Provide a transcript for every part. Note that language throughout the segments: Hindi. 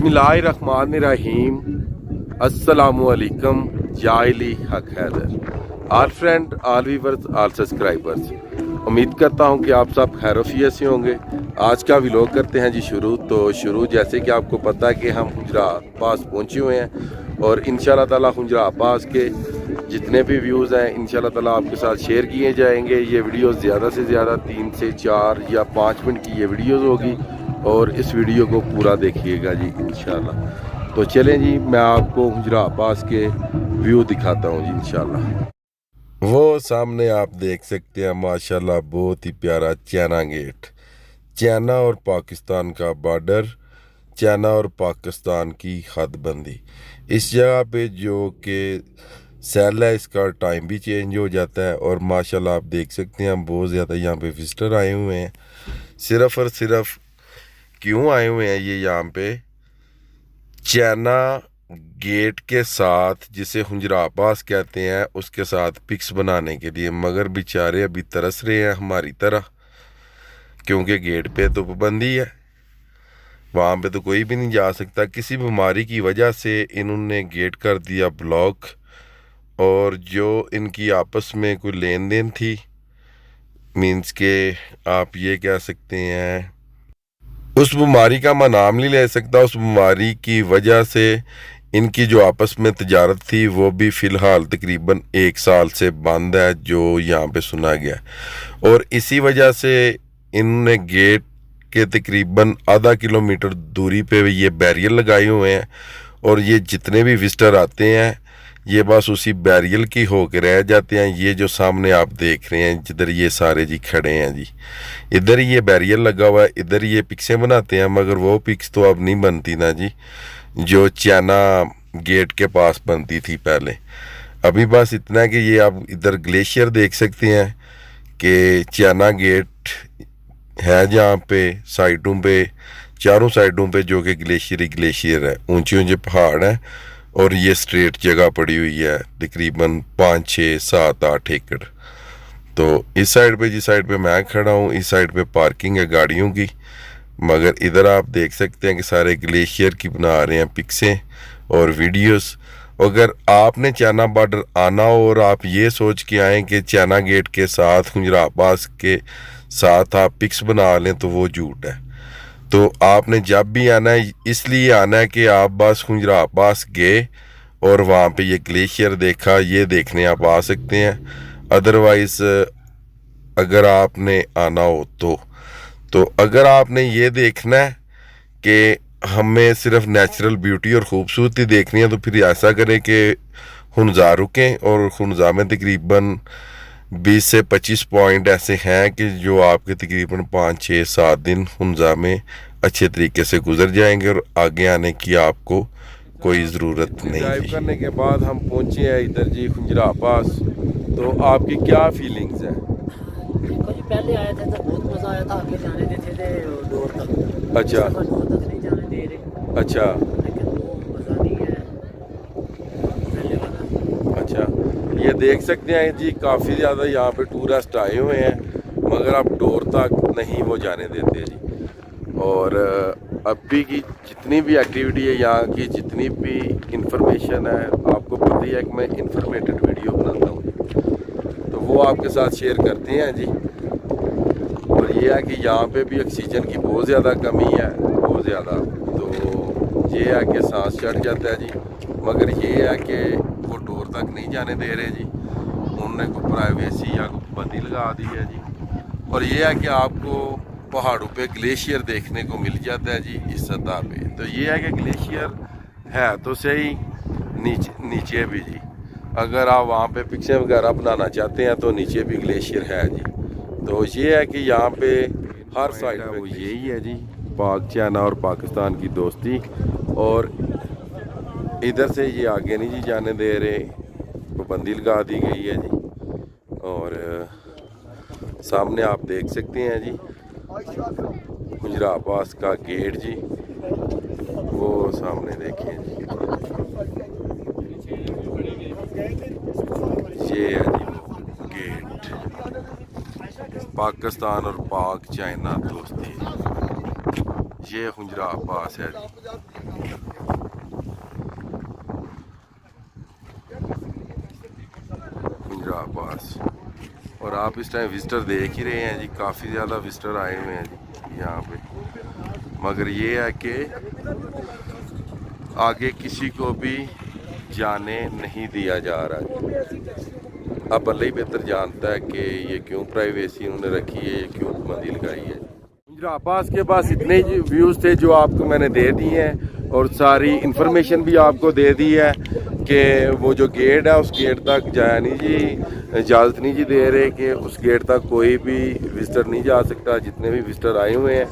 बिस्मिल्लाहिर्रहमानिर्रहीम। अस्सलामुअलैकुम जाइली Haq Haider. All friend, all viewers, all subscribers, उम्मीद करता हूं कि आप सब खैरोफियत से होंगे। आज का व्लॉग करते हैं जी शुरू। जैसे कि आपको पता है कि हम हुजरा पास पहुंचे हुए हैं और इंशाल्लाह ताला हुजरा पास के जितने भी व्यूज़ हैं इंशाल्लाह ताला आपके साथ शेयर किए जाएंगे। ये वीडियो ज़्यादा से ज़्यादा 3 से 4 या 5 मिनट की ये वीडियोज़ होगी और इस वीडियो को पूरा देखिएगा जी इंशाल्लाह। तो चलें जी, मैं आपको हुजरा अब्बास के व्यू दिखाता हूँ जी इंशाल्लाह। वो सामने आप देख सकते हैं माशाल्लाह बहुत ही प्यारा चाइना गेट, चाइना और पाकिस्तान का बॉर्डर, चाइना और पाकिस्तान की हदबंदी। इस जगह पे जो कि सैल है इसका टाइम भी चेंज हो जाता है और माशाल्लाह आप देख सकते हैं बहुत ज़्यादा यहाँ पे विजिटर आए हुए हैं। सिर्फ़ और सिर्फ क्यों आए हुए हैं ये यहाँ पे चाइना गेट के साथ, जिसे हुजरा अब्बास कहते हैं, उसके साथ पिक्स बनाने के लिए। मगर बेचारे अभी तरस रहे हैं हमारी तरह, क्योंकि गेट पे तो पाबंदी है, वहाँ पे तो कोई भी नहीं जा सकता। किसी बीमारी की वजह से इन्होंने गेट कर दिया ब्लॉक, और जो इनकी आपस में कोई लेन देन थी, मीन्स के आप ये कह सकते हैं, उस बीमारी का मैं नाम नहीं ले सकता, उस बीमारी की वजह से इनकी जो आपस में तजारत थी वो भी फ़िलहाल तकरीबन 1 साल से बंद है, जो यहाँ पे सुना गया। और इसी वजह से इन्होंने गेट के तकरीबन आधा किलोमीटर दूरी पे ये बैरियर लगाए हुए हैं, और ये जितने भी विजिटर आते हैं ये बस उसी बैरियर की होकर रह जाते हैं। ये जो सामने आप देख रहे हैं जिधर ये सारे जी खड़े हैं जी, इधर ये बैरियर लगा हुआ है, इधर ये पिक्सें बनाते हैं। मगर वो पिक्स तो अब नहीं बनती ना जी, जो चाइना गेट के पास बनती थी पहले। अभी बस इतना है कि ये आप इधर ग्लेशियर देख सकते हैं कि चाइना गेट है जहाँ पे साइडों पे, चारों साइडों पे जो कि ग्लेशियर ही ग्लेशियर है, ऊंचे ऊंचे पहाड़ हैं, और ये स्ट्रेट जगह पड़ी हुई है तकरीबन 5, 6, 7, 8 एकड़। तो इस साइड पे, जिस साइड पे मैं खड़ा हूँ, इस साइड पे पार्किंग है गाड़ियों की। मगर इधर आप देख सकते हैं कि सारे ग्लेशियर की बना रहे हैं पिक्सें और वीडियोस। अगर आपने चाइना बॉर्डर आना हो और आप ये सोच के आएँ कि चाइना गेट के साथ हुजरा अब्बास के साथ आप पिक्स बना लें, तो वो झूठ है। तो आपने जब भी आना है इसलिए आना है कि आप बस हुजरा अब्बास गए और वहाँ पे ये ग्लेशियर देखा, ये देखने आप आ सकते हैं। अदरवाइज़ अगर आपने आना हो तो अगर आपने ये देखना है कि हमें सिर्फ नेचुरल ब्यूटी और ख़ूबसूरती देखनी है, तो फिर ऐसा करें कि हुनज़ा रुकें, और हुनज़ा में तकरीबन 20 से 25 पॉइंट ऐसे हैं कि जो आपके तकरीबन 5, 6, 7 दिन हुनज़ा में अच्छे तरीके से गुजर जाएंगे, और आगे आने की आपको कोई ज़रूरत नहीं। ड्राइव करने के बाद हम पहुंचे हैं इधर जी हुजरा अब्बास। तो आपकी क्या फीलिंग्स हैं? देखो जी, पहले आए थे तो बहुत मज़ा आया था, आगे जाने देते थे डोर तक। अच्छा, डोर तक नहीं जाने दे रहे। अच्छा, लेकिन वो मज़ा नहीं है पहले वाला। अच्छा। ये देख सकते हैं जी, काफ़ी ज़्यादा यहाँ पे टूरिस्ट आए हुए हैं, मगर अब डोर तक नहीं वो जाने देते जी। और अभी की जितनी भी एक्टिविटी है, यहाँ की जितनी भी इंफॉर्मेशन है, आपको पता ही है कि मैं इंफॉर्मेटिव वीडियो बनाता हूँ, तो वो आपके साथ शेयर करते हैं जी। और ये है कि यहाँ पे भी ऑक्सीजन की बहुत ज़्यादा कमी है, बहुत ज़्यादा। तो ये है कि सांस चढ़ जाता है जी। मगर ये है कि वो डोर तक नहीं जाने दे रहे जी, उन्होंने कोई प्राइवेसी या कोई पाबंदी लगा दी है जी। और ये है कि आपको पहाड़ों पे ग्लेशियर देखने को मिल जाता है जी इस सतह पे। तो ये है कि ग्लेशियर है तो सही नीचे भी जी, अगर आप वहाँ पे पिक्चर वगैरह बनाना चाहते हैं तो नीचे भी ग्लेशियर है जी। तो ये है कि यहाँ पे हर साइड पे वो यही है जी, पाक चाइना और पाकिस्तान की दोस्ती। और इधर से ये आगे नहीं जी जाने दे रहे, पाबंदी लगा दी गई है जी। और सामने आप देख सकते हैं जी हुजरा अब्बास का गेट जी, वो सामने देखें जी, ये है जी वो गेट, पाकिस्तान और पाक चाइना दोस्ती, ये हुजरा अब्बास है जी। आप इस टाइम विजिटर देख ही रहे हैं जी, काफ़ी ज़्यादा विजिटर आए हुए हैं जी यहाँ पे। मगर ये है कि आगे किसी को भी जाने नहीं दिया जा रहा। अब अल्लाह ही बेहतर जानता है कि ये क्यों प्राइवेसी उन्होंने रखी है, ये क्यों पाबंदी लगाई है। अब्बास के पास इतने व्यूज़ थे जो आपको मैंने दे दिए हैं, और सारी इन्फॉर्मेशन भी आपको दे दी है कि वो जो गेट है उस गेट तक जाया नहीं जी, इजाज़त नहीं जी दे रहे कि उस गेट तक कोई भी विजिटर नहीं जा सकता। जितने भी विजिटर आए हुए हैं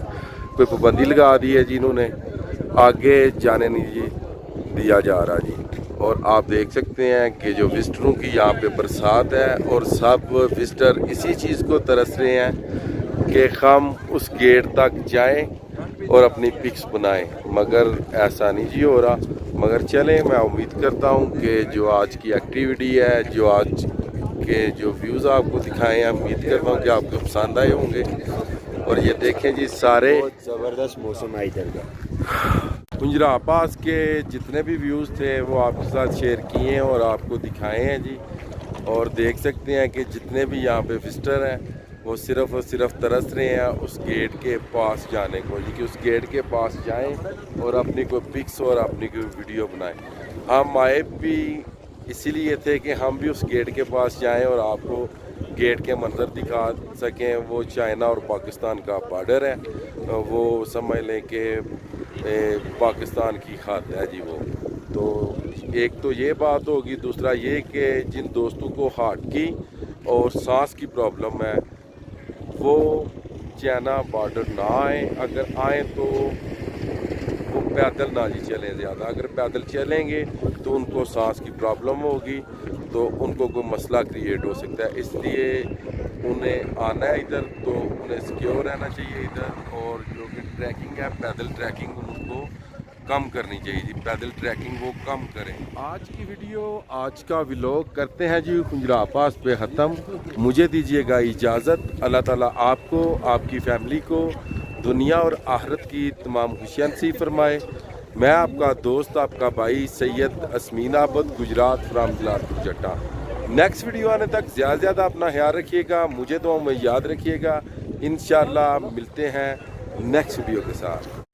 कोई पाबंदी लगा दी है जी इन्होंने, आगे जाने नहीं जी दिया जा रहा जी। और आप देख सकते हैं कि जो विजिटरों की यहाँ पे बरसात है, और सब विजिटर इसी चीज़ को तरस रहे हैं कि हम उस गेट तक जाएं और अपनी पिक्स बनाएं, मगर ऐसा नहीं जी हो रहा। मगर चलें, मैं उम्मीद करता हूं कि जो आज की एक्टिविटी है, जो आज के जो व्यूज़ आपको दिखाए हैं, उम्मीद करता हूं कि आपको पसंद आए होंगे। और ये देखें जी, सारे ज़बरदस्त मौसम है इधर का। कुंजरा आबास के जितने भी व्यूज़ थे वो आपके साथ शेयर किए हैं और आपको दिखाए हैं जी। और देख सकते हैं कि जितने भी यहाँ पे विजिटर हैं वो सिर्फ़ और सिर्फ तरस रहे हैं उस गेट के पास जाने को जी, कि उस गेट के पास जाएं और अपनी कोई पिक्स और अपनी कोई वीडियो बनाएं। हम आए भी इसीलिए थे कि हम भी उस गेट के पास जाएं और आपको गेट के मंजर दिखा सकें। वो चाइना और पाकिस्तान का बॉर्डर है, वो समझ लें कि पाकिस्तान की हद है जी वो। तो एक तो ये बात होगी, दूसरा ये कि जिन दोस्तों को हार्ट की और सांस की प्रॉब्लम है वो चाइना बॉर्डर ना आए, अगर आए तो वो पैदल ना जी चलें ज़्यादा। अगर पैदल चलेंगे तो उनको सांस की प्रॉब्लम होगी, तो उनको कोई मसला क्रिएट हो सकता है। इसलिए उन्हें आना है इधर तो उन्हें सिक्योर रहना चाहिए इधर। और जो कि ट्रैकिंग है, पैदल ट्रैकिंग उनको कम करनी चाहिए जी, पैदल ट्रैकिंग वो कम करें। आज की वीडियो, आज का व्लॉग करते हैं जी कुंजरा आबास पे ख़त्म। मुझे दीजिएगा इजाज़त। अल्लाह ताला आपको, आपकी फैमिली को दुनिया और आखिरत की तमाम खुशियाँ नसीब फरमाए। मैं आपका दोस्त, आपका भाई सैयद असमीन आबद, गुजरात फ्राम जलालपुर जट्टा। नेक्स्ट वीडियो आने तक ज़्यादा अपना ख्याल रखिएगा, मुझे तो में याद रखिएगा। इंशाल्लाह मिलते हैं नेक्स्ट वीडियो के साथ।